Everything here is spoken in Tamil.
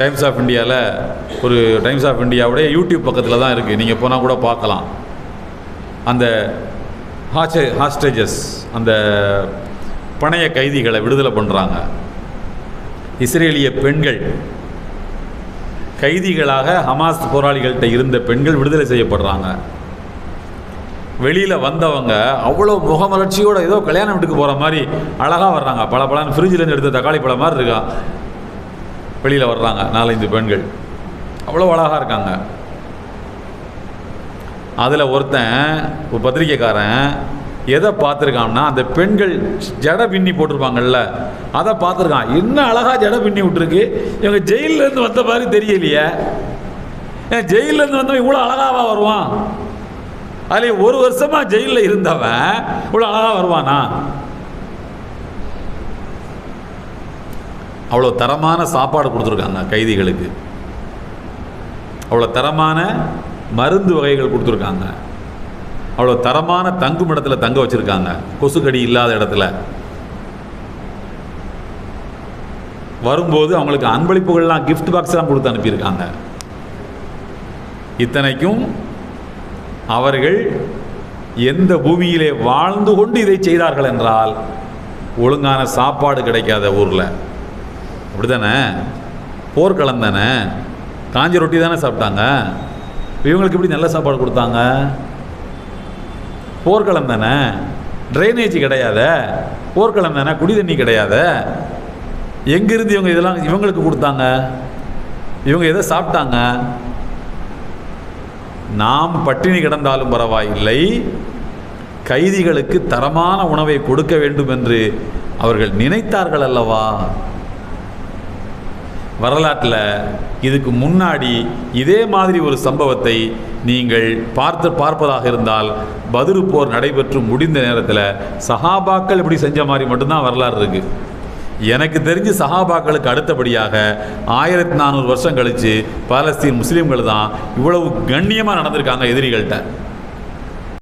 டைம்ஸ் ஆஃப் இந்தியாவில் ஒரு டைம்ஸ் ஆஃப் இந்தியாவுடைய யூடியூப் பக்கத்தில் தான் இருக்குது, நீங்கள் போனால் கூட பார்க்கலாம். அந்த ஹாஸ்டேஜஸ், அந்த பணைய கைதிகளை விடுதலை பண்ணுறாங்க. இஸ்ரேலிய பெண்கள் கைதிகளாக ஹமாஸ் போராளிகள்கிட்ட இருந்த பெண்கள் விடுதலை செய்யப்படுறாங்க. வெளியில் வந்தவங்க அவ்வளோ முகமலர்ச்சியோடு ஏதோ கல்யாணம் வீட்டுக்கு போகிற மாதிரி அழகாக வர்றாங்க. பல ஃப்ரிட்ஜிலேருந்து எடுத்த தக்காளி பழம் மாதிரி இருக்கா, வெளியில் வர்றாங்க 4-5 பெண்கள், அவ்வளோ அழகாக இருக்காங்க. அதில் ஒருத்தன், ஒரு பத்திரிக்கைக்காரன் எதை பார்த்துருக்கான்னா, அந்த பெண்கள் ஜடை பின்னி போட்டிருப்பாங்கல்ல, அதை பார்த்துருக்கான். என்ன அழகாக ஜடை பின்னி விட்டுருக்கு, இவங்க ஜெயிலேருந்து வந்த மாதிரி தெரியலையே, ஏன் ஜெயிலேருந்து வந்தவன் இவ்வளோ அழகாவா வருவான்? அதில் 1 வருஷமாக ஜெயிலில் இருந்தவன் இவ்வளோ அழகாக வருவானா? அவ்வளோ தரமான சாப்பாடு கொடுத்துருக்காங்க கைதிகளுக்கு, அவ்வளோ தரமான மருந்து வகைகள் கொடுத்துருக்காங்க, அவ்வளோ தரமான தங்கும் இடத்துல தங்க வச்சுருக்காங்க, கொசுக்கடி இல்லாத இடத்துல. வரும்போது அவங்களுக்கு அன்பளிப்புகள்லாம் கிஃப்ட் பாக்ஸ்லாம் கொடுத்து அனுப்பியிருக்காங்க. இத்தனைக்கும் அவர்கள் எந்த பூமியிலே வாழ்ந்து கொண்டு இதை செய்தார்கள் என்றால், ஒழுங்கான சாப்பாடு கிடைக்காத ஊரில். அப்படி தானே, போர்க்களம் தானே, காஞ்ச ரொட்டி தானே சாப்பிட்டாங்க. இவங்களுக்கு எப்படி நல்ல சாப்பாடு கொடுத்தாங்க? போர்க்களம் தானே, ட்ரைனேஜ் கிடையாத, போர்க்களம் தானே, குடி தண்ணி கிடையாத. எங்கிருந்து இவங்க இதெல்லாம் இவங்களுக்கு கொடுத்தாங்க? இவங்க எதை சாப்பிட்டாங்க? நாம் பட்டினி கிடந்தாலும் பரவாயில்லை, கைதிகளுக்கு தரமான உணவை கொடுக்க வேண்டும் என்று அவர்கள் நினைத்தார்கள் அல்லவா? வரலாற்றில் இதுக்கு முன்னாடி இதே மாதிரி ஒரு சம்பவத்தை நீங்கள் பார்ப்பதாக இருந்தால், பத்ரு போர் நடைபெற்று முடிந்த நேரத்தில் சஹாபாக்கள் இப்படி செஞ்ச மாதிரி மட்டும்தான் வரலாறு இருக்குது. எனக்கு தெரிஞ்சு சஹாபாக்களுக்கு அடுத்தபடியாக 1400 வருஷம் கழித்து பாலஸ்தீன் முஸ்லீம்கள் தான் இவ்வளவு கண்ணியமாக நடந்திருக்காங்க எதிரிகள்கிட்ட.